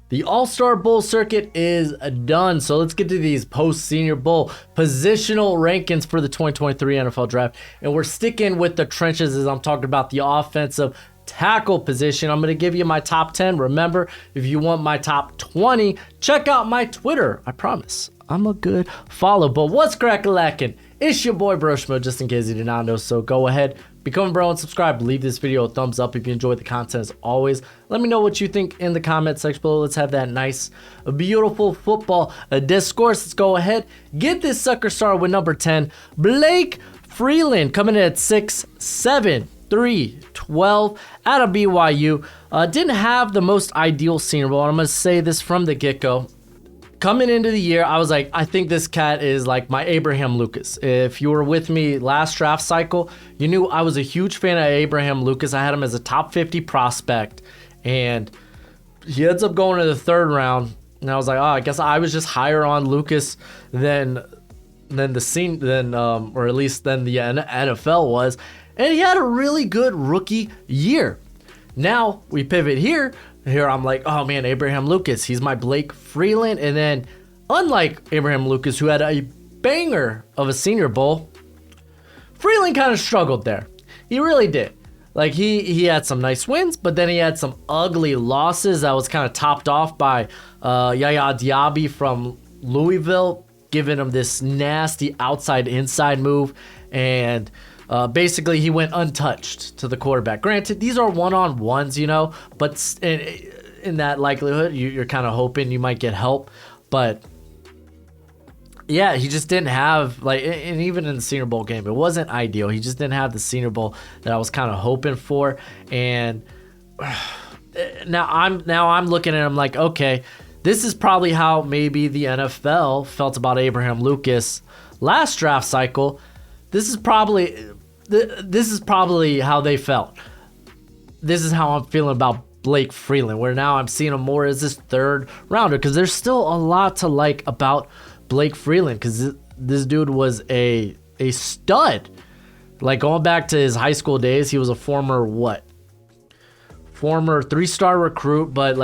The All-Star Bowl circuit is done, so let's get to these post-Senior Bowl positional rankings for the 2023 NFL Draft. And we're sticking with the trenches as I'm talking about the offensive tackle position. I'm going to give you my top 10. Remember, if you want my top 20, check out my Twitter. I promise I'm a good follow. But what's crack-a-lackin'? It's your boy Broshmo, just in case you did not know. So go ahead, become a bro and subscribe. Leave this video a thumbs up if you enjoyed the content as always. Let me know what you think in the comment section below. Let's have that nice, beautiful football discourse. Let's go ahead. Get this sucker started with number 10. Blake Freeland coming in at 6'7", 312 out of BYU. Didn't have the most ideal Senior Bowl. I'm going to say this from the get-go. Coming into the year, I was like, I think this cat is like my Abraham Lucas. If you were with me last draft cycle, you knew I was a huge fan of Abraham Lucas. I had him as a top 50 prospect, and he ends up going to the third round. And I was like, oh, I guess I was just higher on Lucas than the scene, or at least than the NFL was. And he had a really good rookie year. Now we pivot here. Here I'm like, oh man, Abraham Lucas, he's my Blake Freeland. And then, unlike Abraham Lucas, who had a banger of a Senior Bowl, Freeland kind of struggled there. He really did. Like, he had some nice wins, but then he had some ugly losses that was kind of topped off by Yaya Diaby from Louisville, giving him this nasty outside-inside move. And basically, he went untouched to the quarterback. Granted, these are one-on-ones, but in that likelihood, you're kind of hoping you might get help. But yeah, he just didn't have, and even in the Senior Bowl game, it wasn't ideal. He just didn't have the Senior Bowl that I was kind of hoping for. And now I'm looking at him like, okay, this is probably how maybe the NFL felt about Abraham Lucas last draft cycle. This is probably how they felt. This is how I'm feeling about Blake Freeland, where now I'm seeing him more as this third rounder, because there's still a lot to like about Blake Freeland, because this dude was a stud. Like, going back to his high school days, he was a former 3-star recruit, but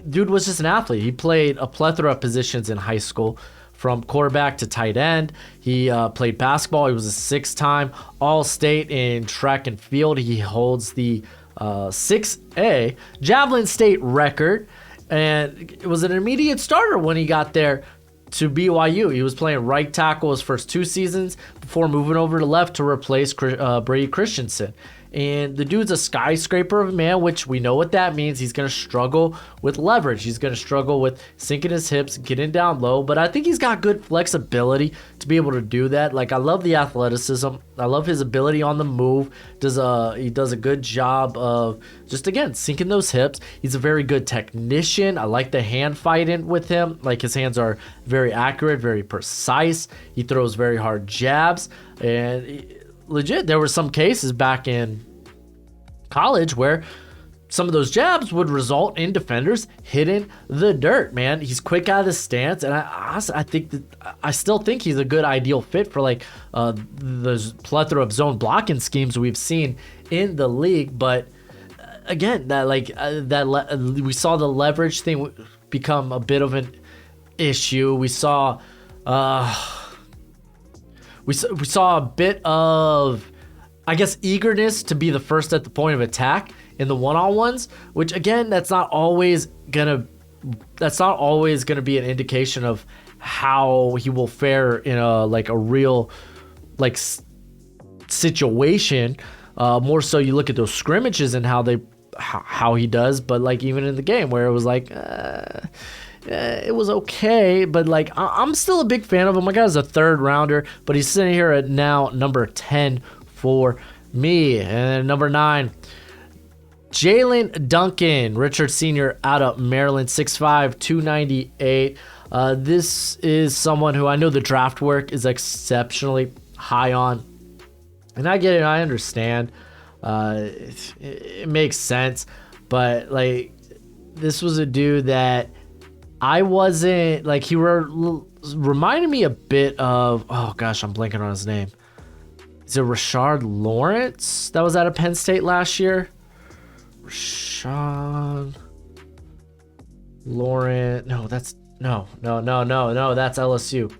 dude was just an athlete. He played a plethora of positions in high school, from quarterback to tight end. He played basketball. He was a 6-time All-State in track and field. He holds the 6A Javelin State record, and it was an immediate starter when he got there to BYU. He was playing right tackle his first 2 seasons before moving over to left to replace Brady Christensen. And the dude's a skyscraper of a man, which we know what that means. He's going to struggle with leverage. He's going to struggle with sinking his hips, getting down low. But I think he's got good flexibility to be able to do that. Like, I love the athleticism. I love his ability on the move. He does a good job of just, again, sinking those hips. He's a very good technician. I like the hand fighting with him. Like, his hands are very accurate, very precise. He throws very hard jabs. And legit, there were some cases back in college where some of those jabs would result in defenders hitting the dirt. Man, he's quick out of the stance, and I still think he's a good ideal fit for the plethora of zone blocking schemes we've seen in the league. But again, we saw the leverage thing become a bit of an issue. We saw We saw a bit of, I guess, eagerness to be the first at the point of attack in the one-on-ones, which, again, that's not always gonna be an indication of how he will fare in a real situation. More so, you look at those scrimmages and how he does, but even in the game where it was it was okay, but I'm still a big fan of him. My guy's a 3rd rounder, but he's sitting here at now number 10 for me. And number 9, Jalen Richard Sr. out of Maryland, 6'5", 298. This is someone who I know the draft work is exceptionally high on, and I get it. I understand. It makes sense, but this was a dude that I wasn't he reminded me a bit of, oh gosh, I'm blanking on his name. Is it Rashard Lawrence that was out of Penn State last year? Rashard. Lauren. No, that's no. That's LSU.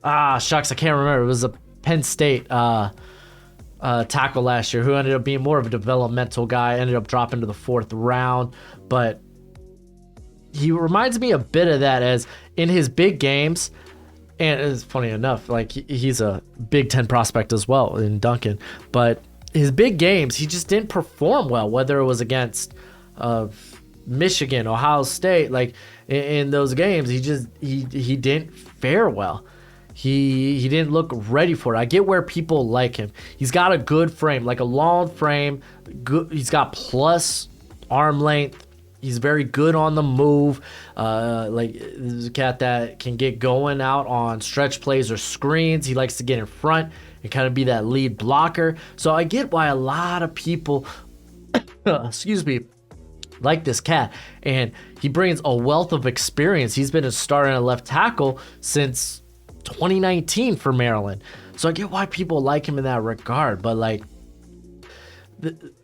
Shucks, I can't remember. It was a Penn State tackle last year who ended up being more of a developmental guy. Ended up dropping to the 4th round, but he reminds me a bit of that as in his big games. And it's funny enough, like he's a Big Ten prospect as well in Duncan, but his big games, he just didn't perform well, whether it was against Michigan, Ohio State, like in those games, he didn't fare well. He didn't look ready for it. I get where people like him. He's got a good frame, like a long frame. Good. He's got plus arm length. He's very good on the move. Like this is a cat that can get going out on stretch plays or screens. He likes to get in front and kind of be that lead blocker. So I get why a lot of people, excuse me, like this cat. And he brings a wealth of experience. He's been a starter at left tackle since 2019 for Maryland. So I get why people like him in that regard. But like,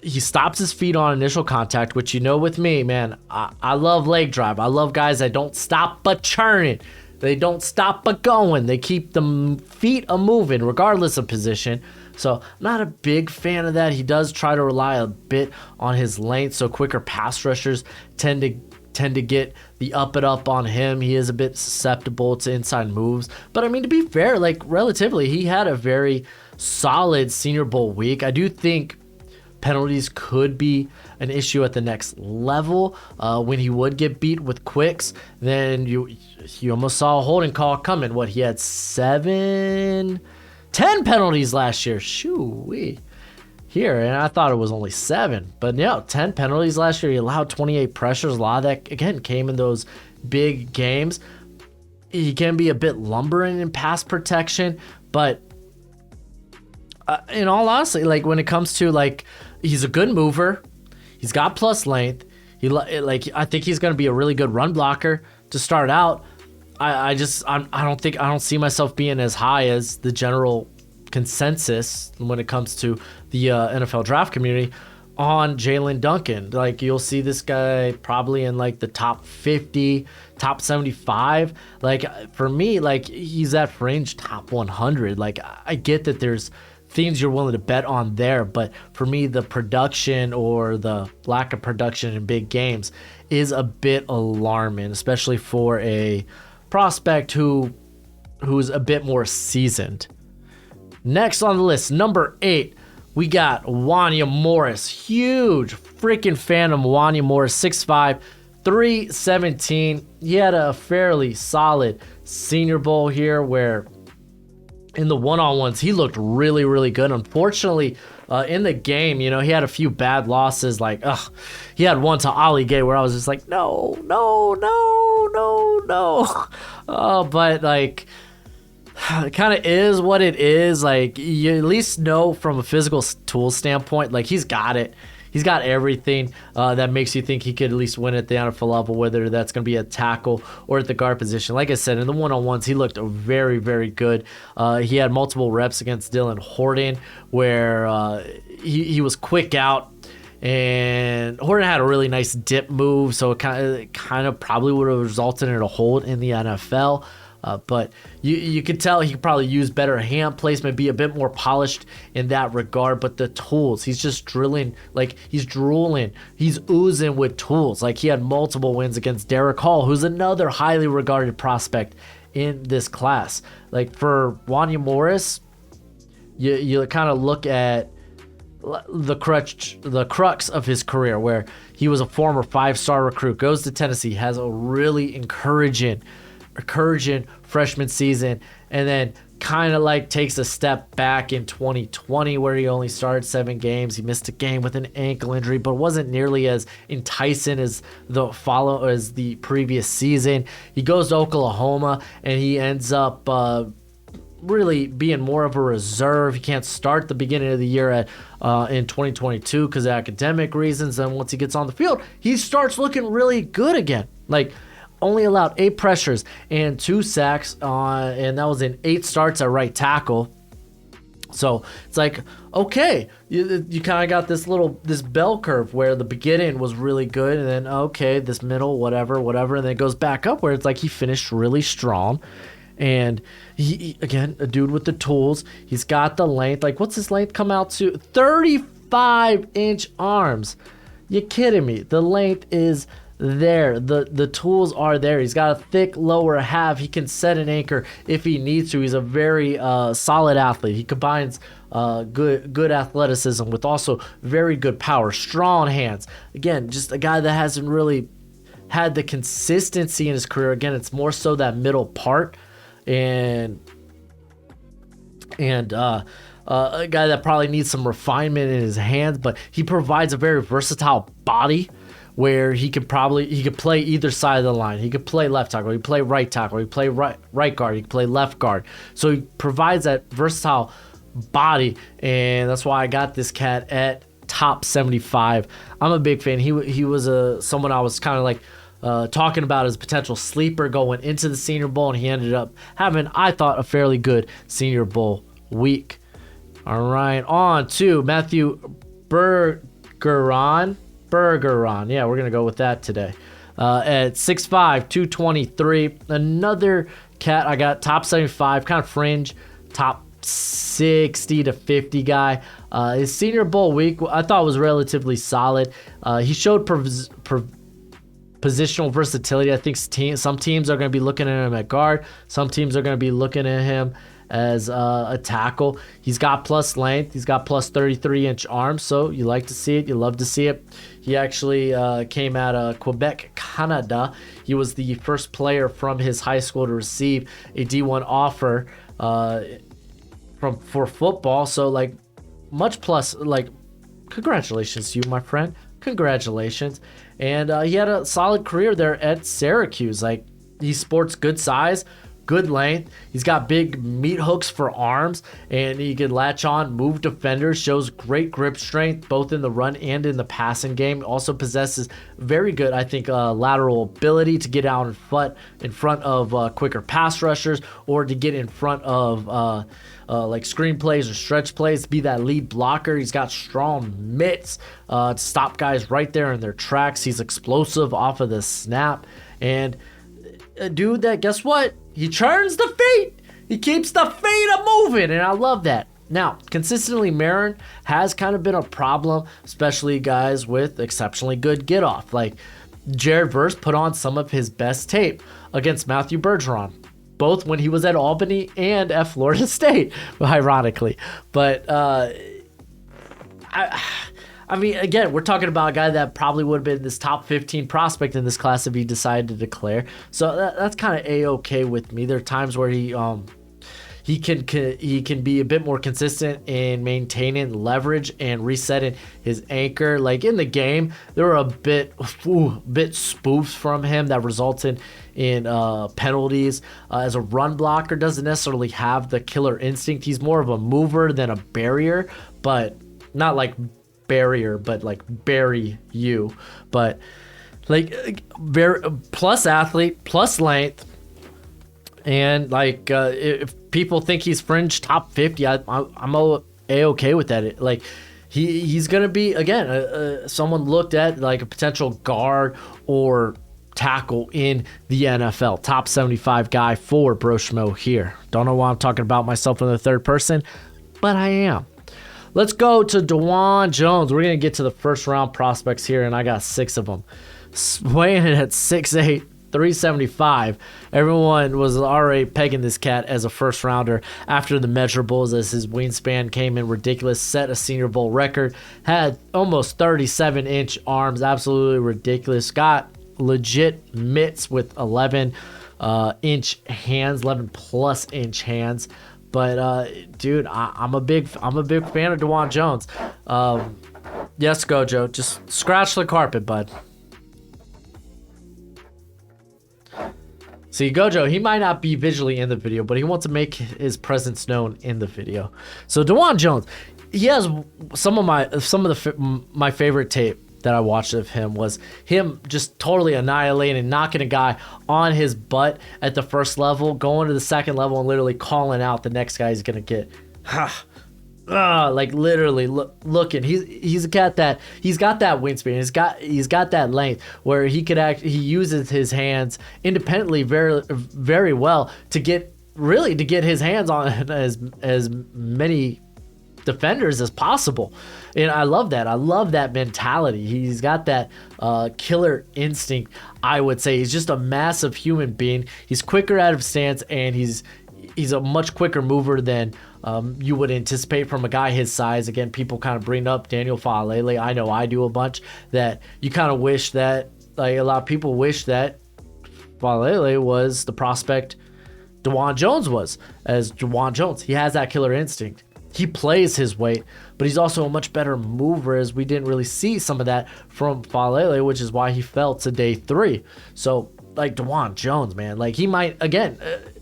he stops his feet on initial contact, which, you know, with me, man, I love leg drive. I love guys that don't stop but churning. They don't stop but going. They keep the feet a moving regardless of position. So I'm not a big fan of that. He does try to rely a bit on his length, so quicker pass rushers tend to get the up and up on him. He is a bit susceptible to inside moves. But I mean, to be fair, like relatively, he had a very solid Senior Bowl week. I do think penalties could be an issue at the next level. When he would get beat with quicks, then you almost saw a holding call coming. What, he had 10 penalties last year. Shoo-wee. Here, and I thought it was only 7. But yeah, 10 penalties last year. He allowed 28 pressures. A lot of that, again, came in those big games. He can be a bit lumbering in pass protection, but in all honesty, like when it comes to like, he's a good mover. He's got plus length. I think he's going to be a really good run blocker to start out. I don't see myself being as high as the general consensus when it comes to the NFL draft community on Jalen Duncan. Like, you'll see this guy probably in like the top 50, top 75. Like, for me, like, he's that fringe top 100. Like, I get that there's things you're willing to bet on there, but for me, the production or the lack of production in big games is a bit alarming, especially for a prospect who's a bit more seasoned. Next on the list, number 8, we got Wanya Morris. Huge freaking fan of Wanya Morris, 6'5", 317. He had a fairly solid Senior Bowl here where in the one-on-ones, he looked really, really good. Unfortunately, in the game, you know, he had a few bad losses. Like, he had one to Ollie Gay where I was just like, no. But like, it kind of is what it is. Like, you at least know from a physical tool standpoint, like, he's got it. He's got everything that makes you think he could at least win at the NFL level, whether that's going to be a tackle or at the guard position. Like I said, in the one-on-ones, he looked very, very good. He had multiple reps against Dylan Horton where he was quick out, and Horton had a really nice dip move, so it kind of probably would have resulted in a hold in the NFL. But you could tell he could probably use better hand placement, be a bit more polished in that regard. But the tools, he's just drilling, like he's drooling, he's oozing with tools. Like, he had multiple wins against Derek Hall, who's another highly regarded prospect in this class. Like, for Wanya Morris, you kind of look at the crux of his career, where he was a former 5-star recruit, goes to Tennessee, has a really encouraging freshman season, and then kind of like takes a step back in 2020 where he only started 7 games. He missed a game with an ankle injury, but wasn't nearly as enticing as the previous season. He goes to Oklahoma and he ends up really being more of a reserve. He can't start the beginning of the year in 2022 because of academic reasons. And once he gets on the field, he starts looking really good again. Like, only allowed 8 pressures and 2 sacks, and that was in 8 starts at right tackle. So it's like, okay, you kind of got this bell curve where the beginning was really good, and then okay, this middle, whatever, and then it goes back up where it's like he finished really strong. And he again, a dude with the tools. He's got the length. Like, what's his length come out to? 35-inch arms. You kidding me? The length is there. The tools are there. He's got a thick lower half. He can set an anchor if he needs to. He's a very solid athlete. He combines good athleticism with also very good power, strong hands. Again, just a guy that hasn't really had the consistency in his career. Again, it's more so that middle part, and a guy that probably needs some refinement in his hands, but he provides a very versatile body where he could play either side of the line. He could play left tackle, he could play right tackle, he could play right guard, he could play left guard. So he provides that versatile body, and that's why I got this cat at top 75. I'm a big fan. He was someone I was kind of like talking about as a potential sleeper going into the Senior Bowl, and he ended up having, I thought, a fairly good Senior Bowl week. All right, on to Matthew Bergeron. Yeah, we're going to go with that today. At 6'5", 223. Another cat I got, top 75, kind of fringe, top 60 to 50 guy. His Senior Bowl week, I thought, was relatively solid. He showed positional versatility. I think some teams are going to be looking at him at guard. Some teams are going to be looking at him as a tackle. He's got plus length. He's got plus 33-inch arms, so you like to see it. You love to see it. He actually came out of Quebec, Canada. He was the first player from his high school to receive a D1 offer for football. So, like, much plus, like, congratulations to you, my friend. Congratulations. And he had a solid career there at Syracuse. Like, he sports good size, good length. He's got big meat hooks for arms, and he can latch on, move defenders, shows great grip strength both in the run and in the passing game. Also possesses very good, I think, lateral ability to get out in front of quicker pass rushers, or to get in front of like screen plays or stretch plays, to be that lead blocker. He's got strong mitts to stop guys right there in their tracks. He's explosive off of the snap, and a dude that, guess what? He turns the feet. He keeps the feet moving, and I love that. Now, consistently, Marin has kind of been a problem, especially guys with exceptionally good get-off. Like, Jared Verse put on some of his best tape against Matthew Bergeron, both when he was at Albany and at Florida State, ironically. But I mean, again, we're talking about a guy that probably would have been this top 15 prospect in this class if he decided to declare. So that's kind of A-okay with me. There are times where he can be a bit more consistent in maintaining leverage and resetting his anchor. Like, in the game, there were a bit spoofs from him that resulted in penalties. As a run blocker, doesn't necessarily have the killer instinct. He's more of a mover than a barrier, but not like barrier, but like bury you. But like, very plus athlete, plus length, and like if people think he's fringe top 50, I'm A-okay with that. Like, he's gonna be, again, someone looked at like a potential guard or tackle in the NFL. Top 75 guy for Broshmo here. Don't know why I'm talking about myself in the third person, but I am. Let's go to DeJuan Jones. We're going to get to the first round prospects here, and I got 6 of them. Weighing in at 6'8", 375. Everyone was already pegging this cat as a first rounder after the measurables, as his wingspan came in ridiculous, set a Senior Bowl record, had almost 37-inch arms, absolutely ridiculous. Got legit mitts with 11-inch hands, 11+ inch hands. But dude, I'm a big fan of DeJuan Jones. Yes, Gojo, just scratch the carpet, bud. See, Gojo, he might not be visually in the video, but he wants to make his presence known in the video. So DeJuan Jones, he has some of my favorite tape that I watched of him was him just totally annihilating, knocking a guy on his butt at the first level, going to the second level, and literally calling out the next guy he's gonna get. like literally looking. He's got that wingspan. He's got that length where he uses his hands independently very very well to get his hands on as many defenders as possible. And I love that. I love that mentality. He's got that killer instinct, I would say. He's just a massive human being. He's quicker out of stance, and he's a much quicker mover than you would anticipate from a guy his size. Again, people kind of bring up Daniel Faalele. I know I do a bunch, that you kind of wish that, like a lot of people wish that Faalele was the prospect DeJuan Jones was. As DeJuan Jones, he has that killer instinct. He plays his weight, but he's also a much better mover, as we didn't really see some of that from Faalele, which is why he fell to day 3. So, like DeJuan Jones, man, like he might, again,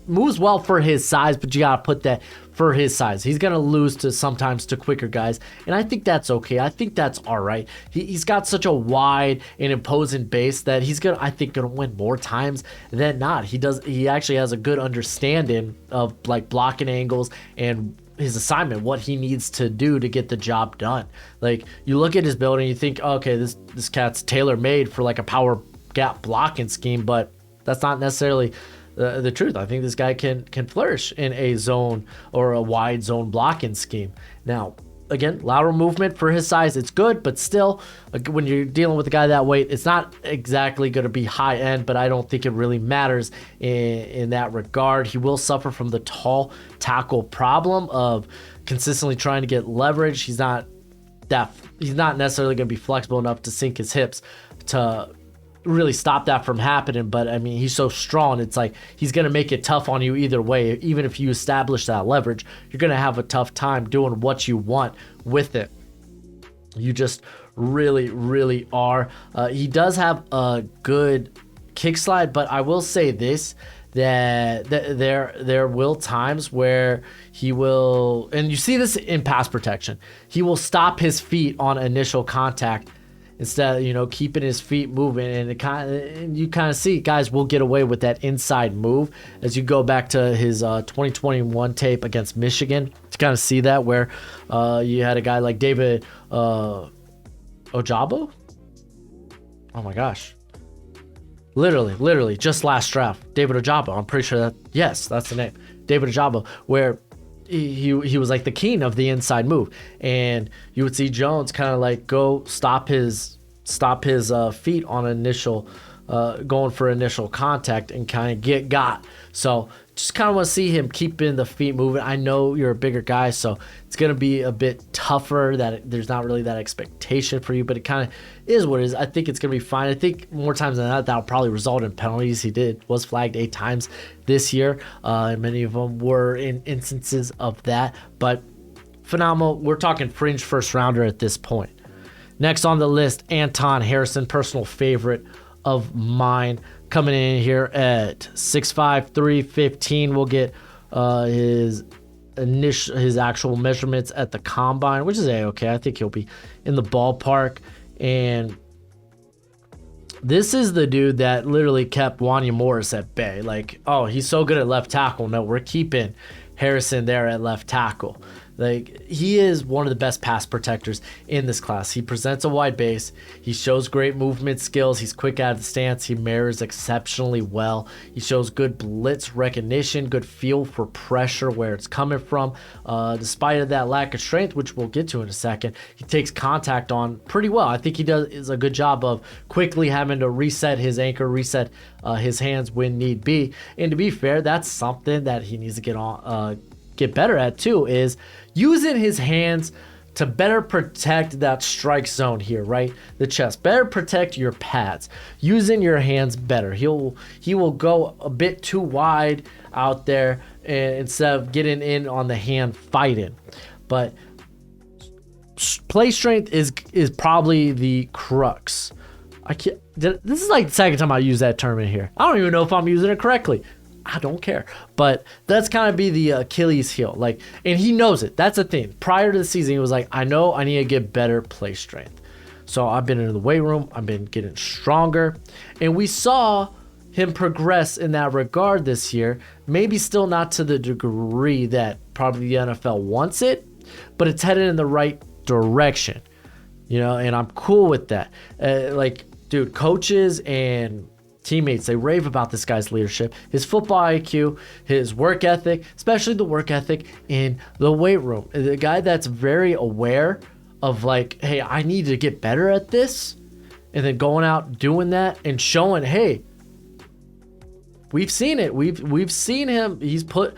moves well for his size, but you got to put that for his size. He's going to lose sometimes to quicker guys, and I think that's okay. I think that's all right. He's got such a wide and imposing base that he's I think going to win more times than not. He actually has a good understanding of like blocking angles and his assignment, what he needs to do to get the job done. Like, you look at his build and you think, okay, this cat's tailor-made for like a power gap blocking scheme, but that's not necessarily the truth. I think this guy can flourish in a zone or a wide zone blocking scheme. Now, again, lateral movement for his size, it's good, but still, when you're dealing with a guy that weight, it's not exactly going to be high end, but I don't think it really matters in that regard. He will suffer from the tall tackle problem of consistently trying to get leverage. He's not necessarily going to be flexible enough to sink his hips to really stop that from happening. But I mean, he's so strong, it's like he's going to make it tough on you either way. Even if you establish that leverage, you're going to have a tough time doing what you want with it. You just really are. He does have a good kick slide, but I will say this, that there will times where he will, and you see this in pass protection, he will stop his feet on initial contact instead of, keeping his feet moving, and you kind of see guys will get away with that inside move. As you go back to his 2021 tape against Michigan, to kind of see that, where you had a guy like David Ojabo. Oh my gosh. Literally, just last draft, David Ojabo. I'm pretty sure yes, that's the name, David Ojabo, where he was like the king of the inside move, and you would see Jones kind of like go stop his feet on initial, going for initial contact and kind of get got. So just kind of want to see him keeping the feet moving. I know you're a bigger guy, so it's going to be a bit tougher, that there's not really that expectation for you, but it kind of is what it is. I think it's going to be fine. I think more times than not, that'll probably result in penalties. He was flagged 8 times this year, and many of them were in instances of that, but phenomenal. We're talking fringe first rounder at this point. Next on the list, Anton Harrison, personal favorite of mine, coming in here at 6'5", 315. We'll get his actual measurements at the combine, which is okay. I think he'll be in the ballpark. And this is the dude that literally kept Wanya Morris at bay. Like, oh, he's so good at left tackle. No, we're keeping Harrison there at left tackle. Like, he is one of the best pass protectors in this class. He presents a wide base. He shows great movement skills. He's quick out of the stance. He mirrors exceptionally well. He shows good blitz recognition, good feel for pressure, where it's coming from. Despite of that lack of strength, which we'll get to in a second, he takes contact on pretty well. I think he does a good job of quickly having to reset his anchor, reset his hands when need be. And to be fair, that's something that he needs to get better at too, is using his hands to better protect that strike zone here, right? The chest. Better protect your pads. Using your hands better. He will go a bit too wide out there instead of getting in on the hand fighting. But play strength is probably the crux. This is like the second time I use that term in here. I don't even know if I'm using it correctly. I don't care. But that's kind of be the Achilles heel. Like, and he knows it. That's the thing. Prior to the season, he was like, I know I need to get better play strength. So I've been in the weight room. I've been getting stronger. And we saw him progress in that regard this year. Maybe still not to the degree that probably the NFL wants it. but it's headed in the right direction, and I'm cool with that. Dude, coaches and teammates, they rave about this guy's leadership, his football IQ, his work ethic, especially the work ethic in the weight room. The guy that's very aware of hey, I need to get better at this, and then going out doing that and showing, hey, we've seen it. We've seen him. He's put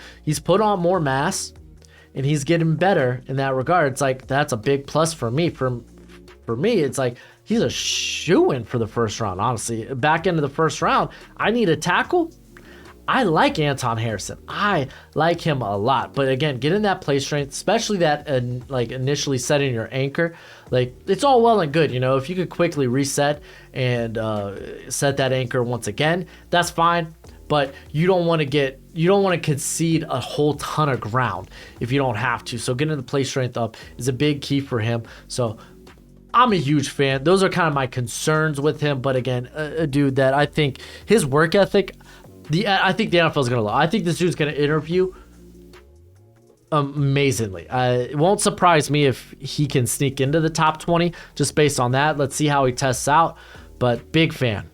on more mass, and he's getting better in that regard. It's that's a big plus for me. For me, it's he's a shoo-in for the first round, honestly. Back into the first round, I need a tackle. I like Anton Harrison. I like him a lot. But again, getting that play strength, especially that initially setting your anchor, it's all well and good. If you could quickly reset and set that anchor once again, that's fine. But you don't want to concede a whole ton of ground if you don't have to. So getting the play strength up is a big key for him. So I'm a huge fan. Those are kind of my concerns with him. But again, a dude that I think his work ethic, I think the NFL is going to love. I think this dude's going to interview amazingly. It won't surprise me if he can sneak into the top 20 just based on that. Let's see how he tests out. But big fan.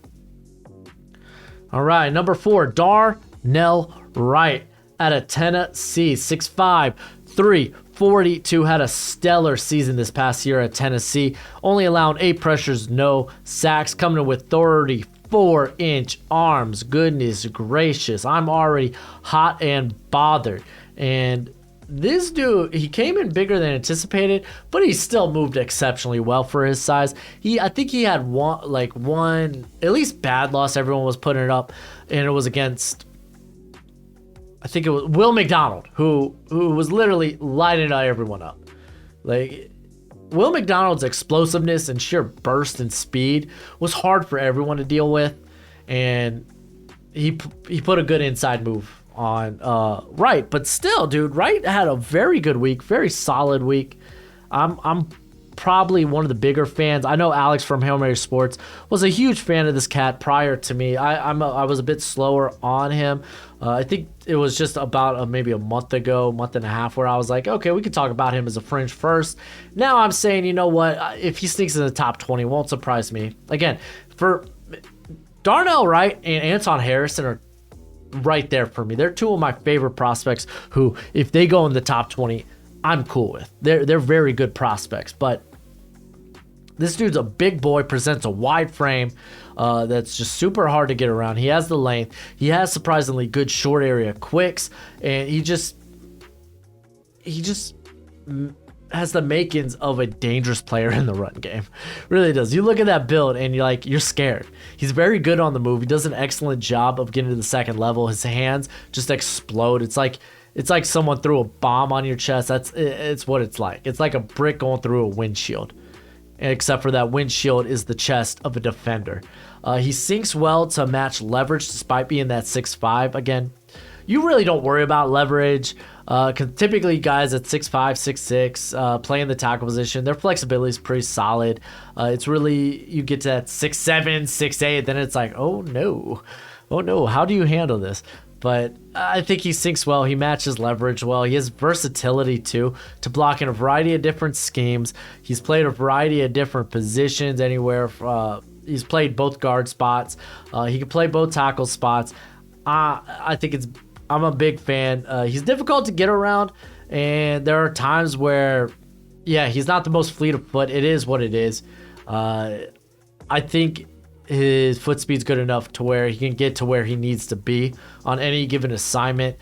All right, number 4, Darnell Wright out of Tennessee, 6'5", 342, had a stellar season this past year at Tennessee, only allowing 8 pressures, no sacks, coming in with 34-inch arms. Goodness gracious, I'm already hot and bothered. And this dude, he came in bigger than anticipated, but he still moved exceptionally well for his size. I think he had one at least bad loss. Everyone was putting it up, and it was against, I think it was Will McDonald, who was literally lighting everyone up. Will McDonald's explosiveness and sheer burst and speed was hard for everyone to deal with, and he put a good inside move on Wright. But still, dude, Wright had a very good week, very solid week. I'm probably one of the bigger fans. I know Alex from Hail Mary Sports was a huge fan of this cat prior to me. I was a bit slower on him. I think it was just about maybe a month and a half, where I was like, okay, we could talk about him as a fringe first. Now I'm saying, you know what? If he sneaks in the top 20, won't surprise me. Again, for Darnell Wright and Anton Harrison are right there for me. They're two of my favorite prospects who, if they go in the top 20, I'm cool with. They're very good prospects. But this dude's a big boy, presents a wide frame that's just super hard to get around. He has the length. He has surprisingly good short area quicks, and he just has the makings of a dangerous player in the run game. Really does. You look at that build and you're scared. He's very good on the move. He does an excellent job of getting to the second level. His hands just explode. It's like someone threw a bomb on your chest. It's what it's like. It's like a brick going through a windshield. Except for that windshield is the chest of a defender. He sinks well to match leverage despite being that 6'5". Again, you really don't worry about leverage. Because typically guys at 6'5", 6'6", playing the tackle position, their flexibility is pretty solid. It's really, you get to that 6'7", 6'8", then it's like, oh no, how do you handle this? But I think he sinks well. He matches leverage well. He has versatility too, to block in a variety of different schemes. He's played a variety of different positions anywhere. He's played both guard spots. He can play both tackle spots. I'm a big fan. He's difficult to get around, and there are times where, he's not the most fleet of foot. It is what it is. I think his foot speed's good enough to where he can get to where he needs to be on any given assignment.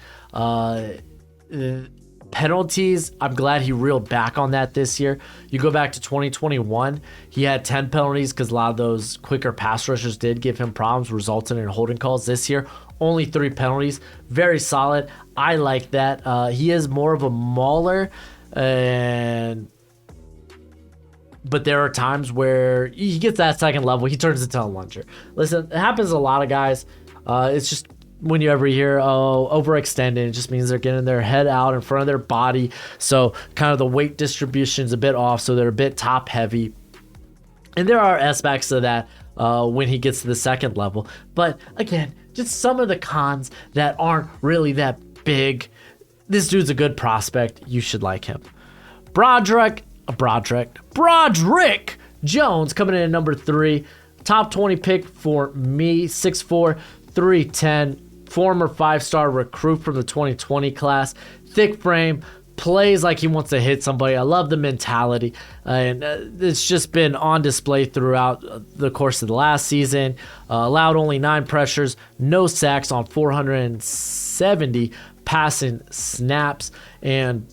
Penalties, I'm glad he reeled back on that this year. You go back to 2021, he had 10 penalties because a lot of those quicker pass rushers did give him problems, resulting in holding calls. This year, only 3 penalties. Very solid. I like that. He is more of a mauler, but there are times where he gets that second level, he turns into a lunger. Listen, it happens to a lot of guys. It's just when you ever hear, overextending, it just means they're getting their head out in front of their body. So kind of the weight distribution is a bit off, so they're a bit top heavy. And there are aspects of that when he gets to the second level. But again, just some of the cons that aren't really that big. This dude's a good prospect. You should like him. Broderick Jones coming in at number 3. Top 20 pick for me, 6'4", 310. Former 5-star recruit from the 2020 class. Thick frame. Plays like he wants to hit somebody. I love the mentality. And it's just been on display throughout the course of the last season. Allowed only 9 pressures. No sacks on 470 passing snaps. And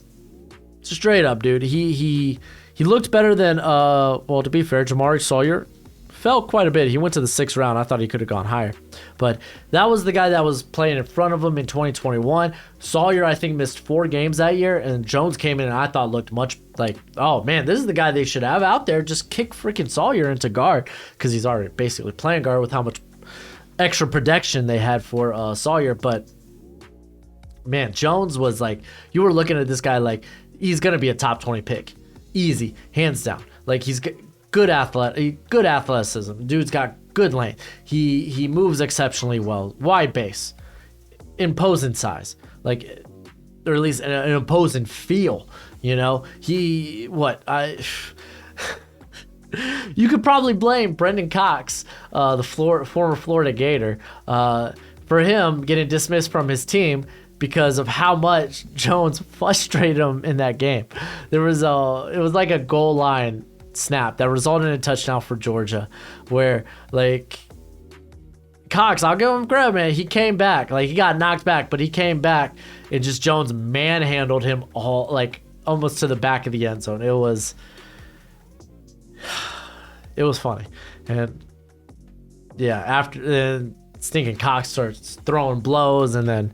straight up, dude, he looked better than, well, to be fair, Jamari Sawyer fell quite a bit. He went to the 6th round. I thought he could have gone higher. But that was the guy that was playing in front of him in 2021. Sawyer, I think, missed 4 games that year. And Jones came in and I thought looked much like, oh, man, this is the guy they should have out there. Just kick freaking Sawyer into guard because he's already basically playing guard with how much extra protection they had for Sawyer. But, man, Jones was like, you were looking at this guy like he's going to be a top 20 pick. Easy, hands down. Like he's good athleticism. Dude's got good length. He moves exceptionally well. Wide base, imposing size, like, or at least an imposing feel. You know, you could probably blame Brendan Cox, the former Florida Gator, for him getting dismissed from his team because of how much Jones frustrated him in that game. It was like a goal line snap that resulted in a touchdown for Georgia, where like Cox, I'll give him credit, man. He came back, like he got knocked back, but he came back and just Jones manhandled him all like almost to the back of the end zone. It was funny, and yeah, after stinking Cox starts throwing blows and then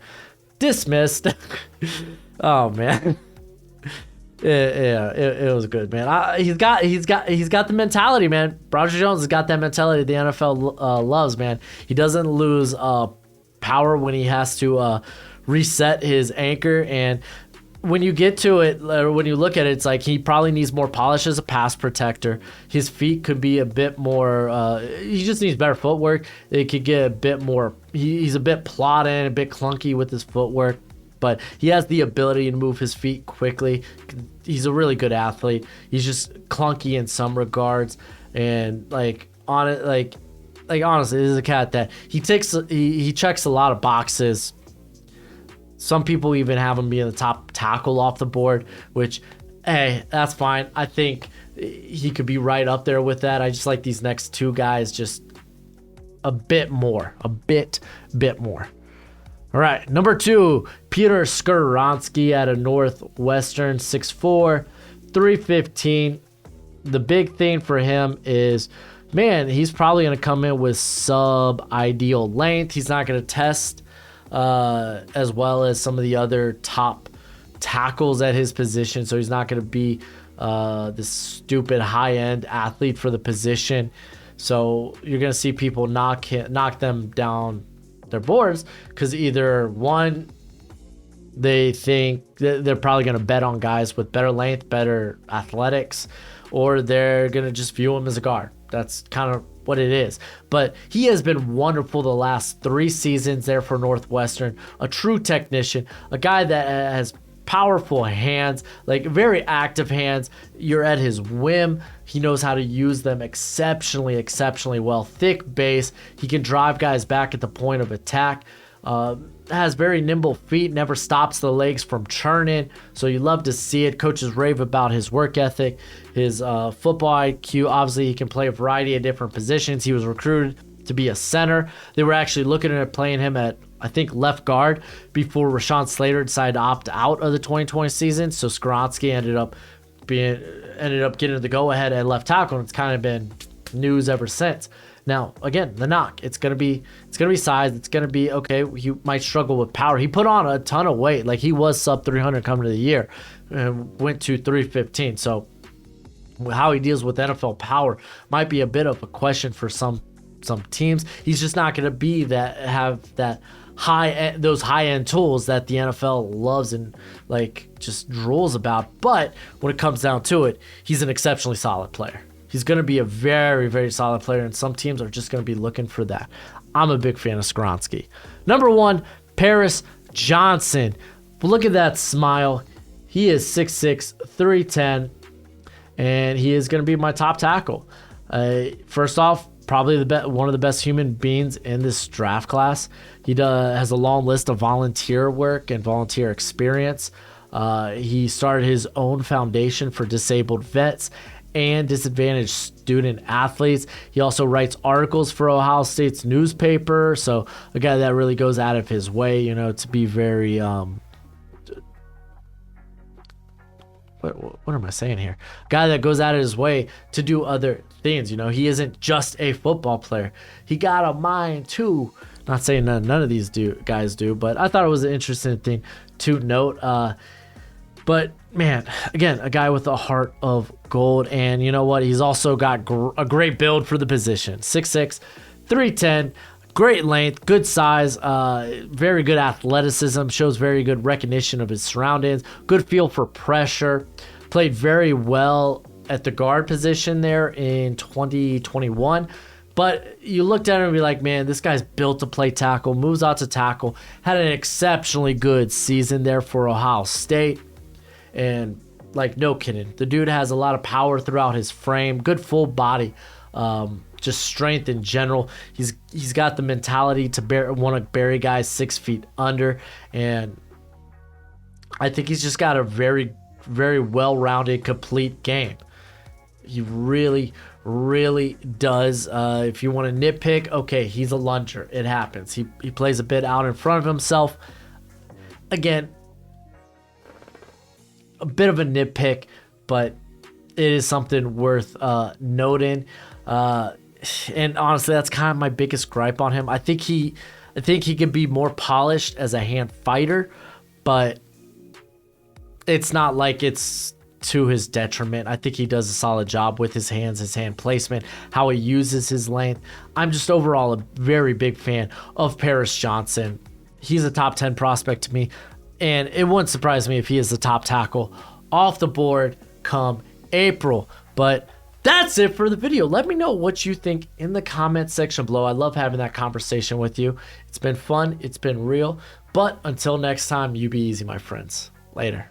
dismissed. Oh man. It was good, man. He's got the mentality, man. Broderick Jones has got that mentality the NFL loves, man. He doesn't lose power when he has to reset his anchor, and when you get to it, or when you look at it, it's like he probably needs more polish as a pass protector. His feet could be a bit more. He just needs better footwork. It could get a bit more. He's a bit plodding, a bit clunky with his footwork. But he has the ability to move his feet quickly. He's a really good athlete. He's just clunky in some regards, and honestly, this is a cat that he checks a lot of boxes. Some people even have him being the top tackle off the board, which, hey, that's fine. I think he could be right up there with that. I just like these next 2 guys just a bit more. All right, number 2, Peter Skronsky out of Northwestern, 6'4", 315. The big thing for him is, man, he's probably going to come in with sub-ideal length. He's not going to test as well as some of the other top tackles at his position, so he's not going to be this stupid high-end athlete for the position. So you're going to see people knock them down their boards because either one, they think they're probably going to bet on guys with better length, better athletics, or they're going to just view him as a guard. That's kind of what it is. But he has been wonderful the last 3 seasons there for Northwestern. A true technician, a guy that has powerful hands, like very active hands. You're at his whim. He knows how to use them exceptionally well. Thick base. He can drive guys back at the point of attack. Has very nimble feet, never stops the legs from churning. So you love to see it. Coaches rave about his work ethic, his football IQ. Obviously, he can play a variety of different positions. He was recruited to be a center. They were actually looking at playing him at, I think, left guard before Rashawn Slater decided to opt out of the 2020 season. So Skronsky ended up getting the go-ahead at left tackle, and it's kind of been news ever since. Now, again, the knock, it's gonna be size. It's gonna be okay. He might struggle with power. He put on a ton of weight. Like, he was sub 300 coming to the year, and went to 315. So how he deals with NFL power might be a bit of a question for some teams. He's just not gonna be those high-end tools that the NFL loves and just drools about. But when it comes down to it, he's an exceptionally solid player. He's going to be a very, very solid player, and some teams are just going to be looking for that. I'm a big fan of Skronsky. Number 1, Paris Johnson. Look at that smile. He is 6'6", 310, and he is going to be my top tackle. First off, probably one of the best human beings in this draft class. He has a long list of volunteer work and volunteer experience. He started his own foundation for disabled vets and disadvantaged student athletes. He also writes articles for Ohio State's newspaper. So a guy that really goes out of his way, to be very, what am I saying here? Guy that goes out of his way to do other things. He isn't just a football player. He got a mind too. Not saying none of these guys do, but I thought it was an interesting thing to note. But man, again, a guy with a heart of gold. And you know what? He's also got a great build for the position. 6'6", 310, great length, good size, very good athleticism, shows very good recognition of his surroundings, good feel for pressure, played very well at the guard position there in 2021. But you looked at him and be like, man, this guy's built to play tackle, moves out to tackle, had an exceptionally good season there for Ohio State. And like, no kidding, the dude has a lot of power throughout his frame, good full body, just strength in general. He's got the mentality to want to bury guys 6 feet under, and I think he's just got a very, very well-rounded, complete game. He really, really does. If you want to nitpick, okay, he's a lunger. It happens. He plays a bit out in front of himself. Again, a bit of a nitpick, but it is something worth noting. And honestly, that's kind of my biggest gripe on him. I think he could be more polished as a hand fighter, but it's not like it's to his detriment. I think he does a solid job with his hands, his hand placement, how he uses his length. I'm just overall a very big fan of Paris Johnson. He's a top 10 prospect to me, and it wouldn't surprise me if he is the top tackle off the board come April. But that's it for the video. Let me know what you think in the comment section below. I love having that conversation with you. It's been fun. It's been real. But until next time, you be easy, my friends. Later.